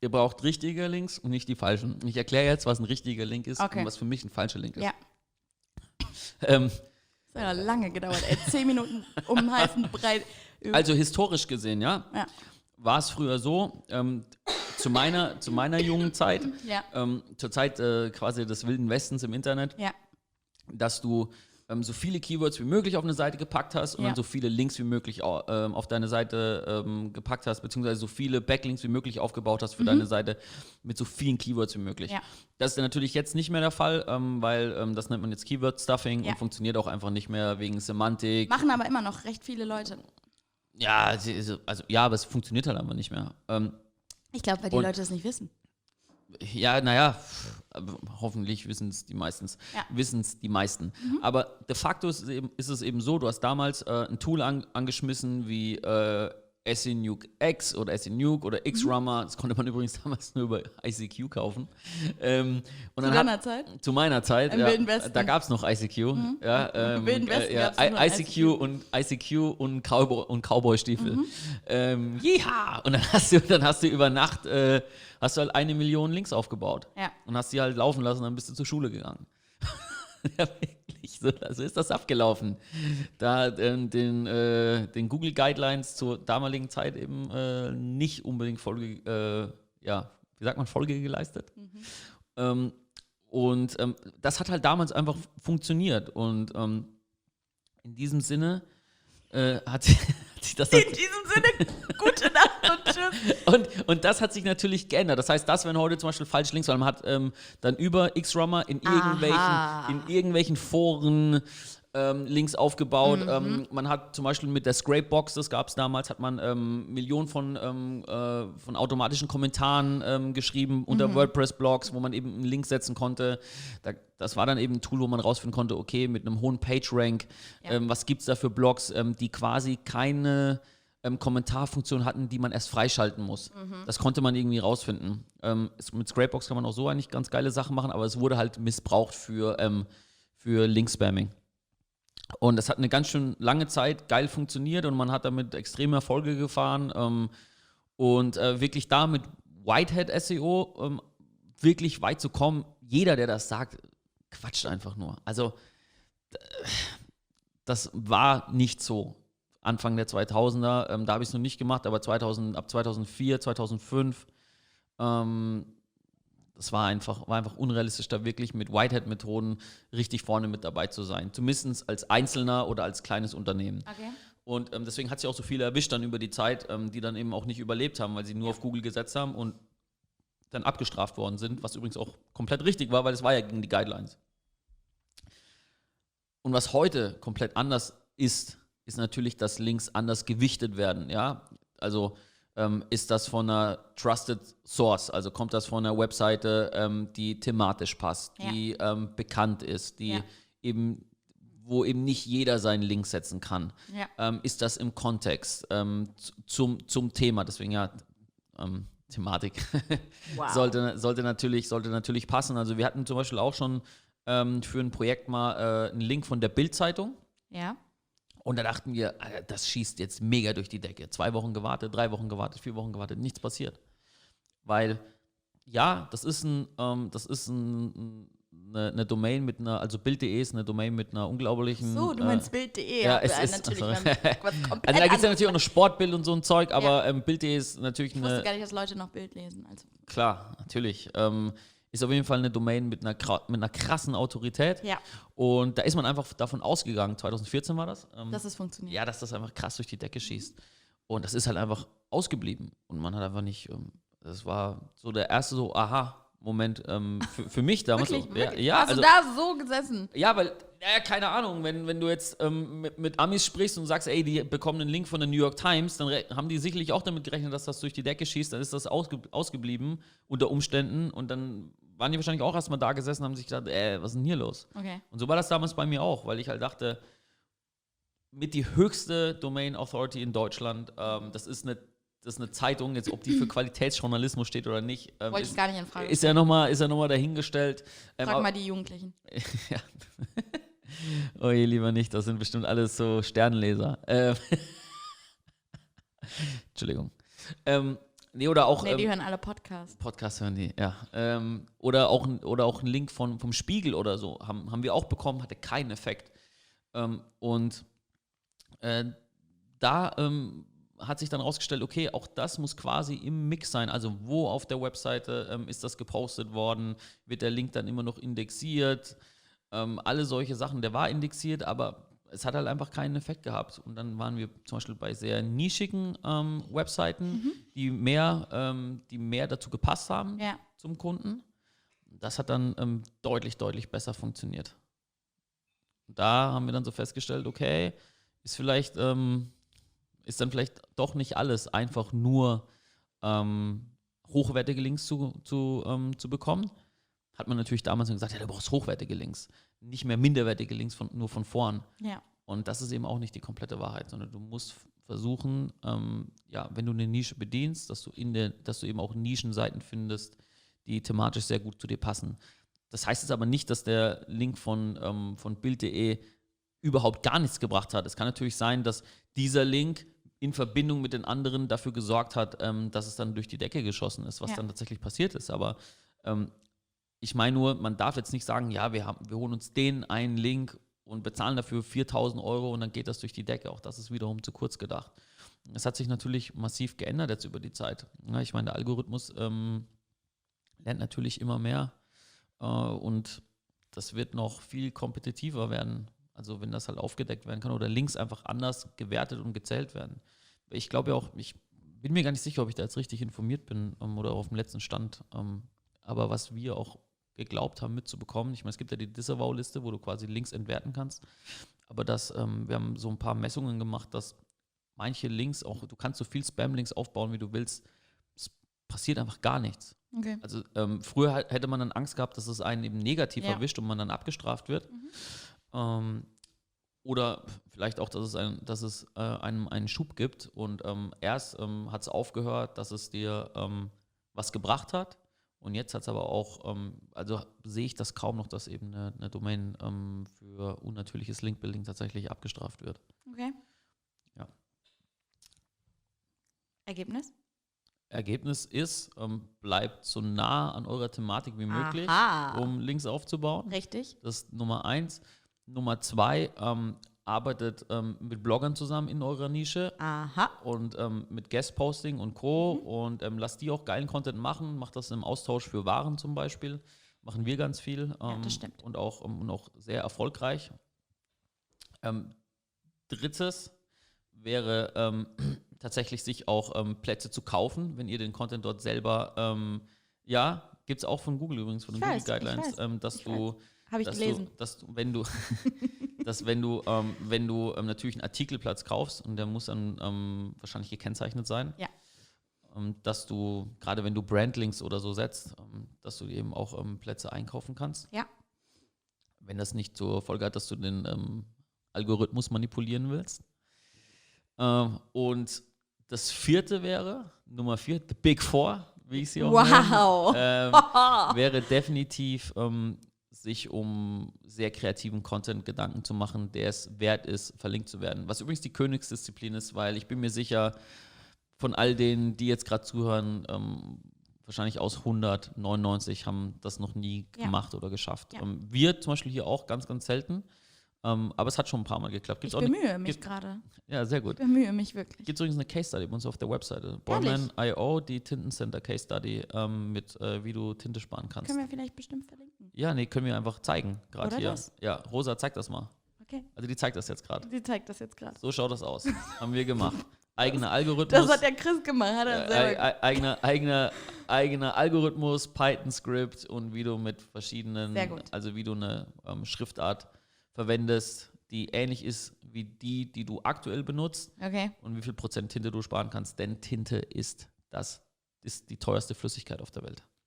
ihr braucht richtige Links und nicht die falschen. Ich erkläre jetzt, was ein richtiger Link ist Okay. und was für mich ein falscher Link ist. Ja. Ähm, Das hat ja lange gedauert, 10 Minuten um den heißen Brei. also historisch gesehen, ja, Ja. war es früher so, zu meiner jungen Zeit, Ja. zur Zeit quasi des Wilden Westens im Internet, Ja. dass du so viele Keywords wie möglich auf eine Seite gepackt hast und Ja. dann so viele Links wie möglich auf deine Seite gepackt hast, beziehungsweise so viele Backlinks wie möglich aufgebaut hast für deine Seite mit so vielen Keywords wie möglich. Ja. Das ist natürlich jetzt nicht mehr der Fall, weil das nennt man jetzt Keyword-Stuffing Ja. und funktioniert auch einfach nicht mehr wegen Semantik. Machen aber immer noch recht viele Leute. Ja, also, ja, aber es funktioniert halt einfach nicht mehr. Ich glaube, weil die Und- Leute es nicht wissen. Ja, naja, hoffentlich wissen es die meistens. Ja. Wissen's die meisten. Aber de facto ist es eben so, du hast damals ein Tool angeschmissen wie SENuke X oder SENuke oder Xrummer. Das konnte man übrigens damals nur über ICQ kaufen. Und Zu deiner Zeit? Zu meiner Zeit, Im Wilden Westen. da gab es noch ICQ. Ja, Im Wilden Westen gab's nur ICQ und Cowboy-Stiefel. Jeha! Und dann hast du über Nacht hast du halt 1 Million Links aufgebaut. Ja. Und hast die halt laufen lassen, dann bist du zur Schule gegangen. Ja, wirklich, so ist das abgelaufen. Da den Google Guidelines zur damaligen Zeit eben nicht unbedingt Folge geleistet. Und das hat halt damals einfach funktioniert. Und in diesem Sinne hat sich das In diesem Sinne, gute Nacht und tschüss. und das hat sich natürlich geändert. Das heißt, das wären heute zum Beispiel falsche Links, weil man hat dann über Xrummer in irgendwelchen Foren Links aufgebaut. Man hat zum Beispiel mit der Scrapebox, das gab es damals, hat man Millionen von automatischen Kommentaren geschrieben unter WordPress-Blogs, wo man eben einen Link setzen konnte. Das war dann eben ein Tool, wo man rausfinden konnte, okay, mit einem hohen PageRank, was gibt es da für Blogs, die quasi keine Kommentarfunktion hatten, die man erst freischalten muss. Das konnte man irgendwie rausfinden. Mit Scrapebox kann man auch so eigentlich ganz geile Sachen machen, aber es wurde halt missbraucht für Link-Spamming. Und das hat eine ganz schön lange Zeit geil funktioniert und man hat damit extreme Erfolge gefahren. Und wirklich da mit Whitehat SEO wirklich weit zu kommen, jeder, der das sagt, quatscht einfach nur. Also das war nicht so. Anfang der 2000er, da habe ich es noch nicht gemacht, aber ab 2004, 2005, das war einfach unrealistisch, da wirklich mit Whitehat-Methoden richtig vorne mit dabei zu sein. Zumindest als Einzelner oder als kleines Unternehmen. Okay. Und deswegen hat sich auch so viele erwischt dann über die Zeit, die dann eben auch nicht überlebt haben, weil sie nur auf Google gesetzt haben und dann abgestraft worden sind, was übrigens auch komplett richtig war, weil es war ja gegen die Guidelines. Und was heute komplett anders ist natürlich, dass Links anders gewichtet werden, ja. Also ist das von einer Trusted Source, also kommt das von einer Webseite, die thematisch passt, die bekannt ist, die wo eben nicht jeder seinen Link setzen kann. Ja. Ist das im Kontext zum Thema, deswegen Thematik Wow. sollte natürlich passen. Also wir hatten zum Beispiel auch schon für ein Projekt mal einen Link von der Bild-Zeitung. Ja. Und da dachten wir, Alter, das schießt jetzt mega durch die Decke. 2 Wochen gewartet, 3 Wochen gewartet, 4 Wochen gewartet, nichts passiert. Weil, ja, das ist eine Domain mit einer, also Bild.de ist eine Domain mit einer unglaublichen... So, du meinst Bild.de. ja, aber es ist... natürlich Also, was komplett also da gibt es ja anderes. natürlich auch noch Sportbild und so ein Zeug, aber Bild.de ist natürlich Ich wusste eine... gar nicht, dass Leute noch Bild lesen. Also. Klar, natürlich. Ist auf jeden Fall eine Domain mit einer krassen Autorität. Ja, Und da ist man einfach davon ausgegangen, 2014 war das. dass es funktioniert. Ja, dass das einfach krass durch die Decke schießt. Und das ist halt einfach ausgeblieben. Und man hat einfach nicht, das war so der erste so Aha-Moment für mich damals. Wirklich, so. wirklich? Ja, Hast also, du da so gesessen? ja, weil, keine Ahnung, wenn du jetzt mit Amis sprichst und sagst, ey, die bekommen einen Link von der New York Times, dann haben die sicherlich auch damit gerechnet, dass das durch die Decke schießt, dann ist das ausgeblieben unter Umständen und dann waren die wahrscheinlich auch erstmal da gesessen und haben sich gedacht, was ist denn hier los? Okay. Und so war das damals bei mir auch, weil ich halt dachte, mit die höchste Domain Authority in Deutschland, das ist eine Zeitung, jetzt ob die für Qualitätsjournalismus steht oder nicht, Wollte ich gar nicht in Frage ist ja nochmal dahingestellt. Frag mal die Jugendlichen. Ja. Oh je, lieber nicht, das sind bestimmt alles so Sternleser. Entschuldigung. Nee, oder auch. Nee, die hören alle Podcasts. Podcasts hören die, ja. Oder auch ein Link vom Spiegel oder so. Haben wir auch bekommen, hatte keinen Effekt. Da hat sich dann rausgestellt, okay, auch das muss quasi im Mix sein. Also wo auf der Webseite ist das gepostet worden? Wird der Link dann immer noch indexiert? Alle solche Sachen. Der war indexiert, aber es hat halt einfach keinen Effekt gehabt. Und dann waren wir zum Beispiel bei sehr nischigen Webseiten, die mehr dazu gepasst haben zum Kunden. Das hat dann deutlich, deutlich besser funktioniert. Und da haben wir dann so festgestellt, okay, ist dann vielleicht doch nicht alles einfach nur hochwertige Links zu bekommen. Hat man natürlich damals gesagt, ja, du brauchst hochwertige Links, nicht mehr minderwertige Links nur von vorn. Ja. Und das ist eben auch nicht die komplette Wahrheit, sondern du musst versuchen, wenn du eine Nische bedienst, dass du eben auch Nischenseiten findest, die thematisch sehr gut zu dir passen. Das heißt jetzt aber nicht, dass der Link von Bild.de überhaupt gar nichts gebracht hat. Es kann natürlich sein, dass dieser Link in Verbindung mit den anderen dafür gesorgt hat, dass es dann durch die Decke geschossen ist, was dann tatsächlich passiert ist. Aber ich meine nur, man darf jetzt nicht sagen, ja, wir holen uns den einen Link und bezahlen dafür 4.000 € und dann geht das durch die Decke. Auch das ist wiederum zu kurz gedacht. Es hat sich natürlich massiv geändert jetzt über die Zeit. Ja, ich meine, der Algorithmus lernt natürlich immer mehr und das wird noch viel kompetitiver werden. Also wenn das halt aufgedeckt werden kann oder Links einfach anders gewertet und gezählt werden. Ich glaube ja auch, ich bin mir gar nicht sicher, ob ich da jetzt richtig informiert bin oder auf dem letzten Stand. Aber was wir auch geglaubt haben mitzubekommen, ich meine, es gibt ja die Disavow-Liste, wo du quasi Links entwerten kannst. Aber wir haben so ein paar Messungen gemacht, dass manche Links auch, du kannst so viel Spam-Links aufbauen, wie du willst. Es passiert einfach gar nichts. Okay. Also früher hätte man dann Angst gehabt, dass es einen eben negativ erwischt und man dann abgestraft wird. Oder vielleicht auch, dass es einem einen Schub gibt und erst hat es aufgehört, dass es dir was gebracht hat und jetzt hat es aber auch, also sehe ich das kaum noch, dass eben eine Domain für unnatürliches Linkbuilding tatsächlich abgestraft wird. Okay. Ja. Ergebnis ist, bleibt so nah an eurer Thematik wie möglich, um Links aufzubauen. Richtig. Das ist Nummer 1. Nummer 2, arbeitet mit Bloggern zusammen in eurer Nische und mit Guest-Posting und Co. Und lasst die auch geilen Content machen. Macht das im Austausch für Waren zum Beispiel. Machen wir ganz viel. Das stimmt. Und auch sehr erfolgreich. Drittes wäre tatsächlich sich auch Plätze zu kaufen, wenn ihr den Content dort selber, gibt es auch von Google übrigens, von den Google Guidelines, dass du habe ich gelesen. Wenn du natürlich einen Artikelplatz kaufst und der muss dann wahrscheinlich gekennzeichnet sein, dass du, gerade wenn du Brandlinks oder so setzt, dass du eben auch Plätze einkaufen kannst. Ja. Wenn das nicht zur Folge hat, dass du den Algorithmus manipulieren willst. Und das vierte wäre, Nummer 4, the Big Four, wie ich sie auch nenne, wäre definitiv sich um sehr kreativen Content Gedanken zu machen, der es wert ist, verlinkt zu werden. Was übrigens die Königsdisziplin ist, weil ich bin mir sicher, von all denen, die jetzt gerade zuhören, wahrscheinlich aus 199 haben das noch nie gemacht oder geschafft. Ja. Wir zum Beispiel hier auch ganz, ganz selten. Aber es hat schon ein paar Mal geklappt. Ich bemühe mich gerade. Ja, sehr gut. Ich bemühe mich wirklich. Gibt es übrigens eine Case Study bei uns auf der Webseite. Borman.io, die Tintencenter Case Study mit wie du Tinte sparen kannst. Können wir vielleicht bestimmt verlinken. Ja, nee, können wir einfach zeigen, gerade hier. Das? Ja, Rosa, zeig das mal. Okay. Also die zeigt das jetzt gerade. Sie zeigt das jetzt gerade. So schaut das aus. Haben wir gemacht. Eigener Algorithmus. Das hat der Chris gemacht. Hat er selber eigener Algorithmus, Python-Script und wie du mit verschiedenen, Sehr gut. also wie du eine Schriftart verwendest, die ähnlich ist wie die du aktuell benutzt. Okay. Und wie viel Prozent Tinte du sparen kannst, denn Tinte ist die teuerste Flüssigkeit auf der Welt.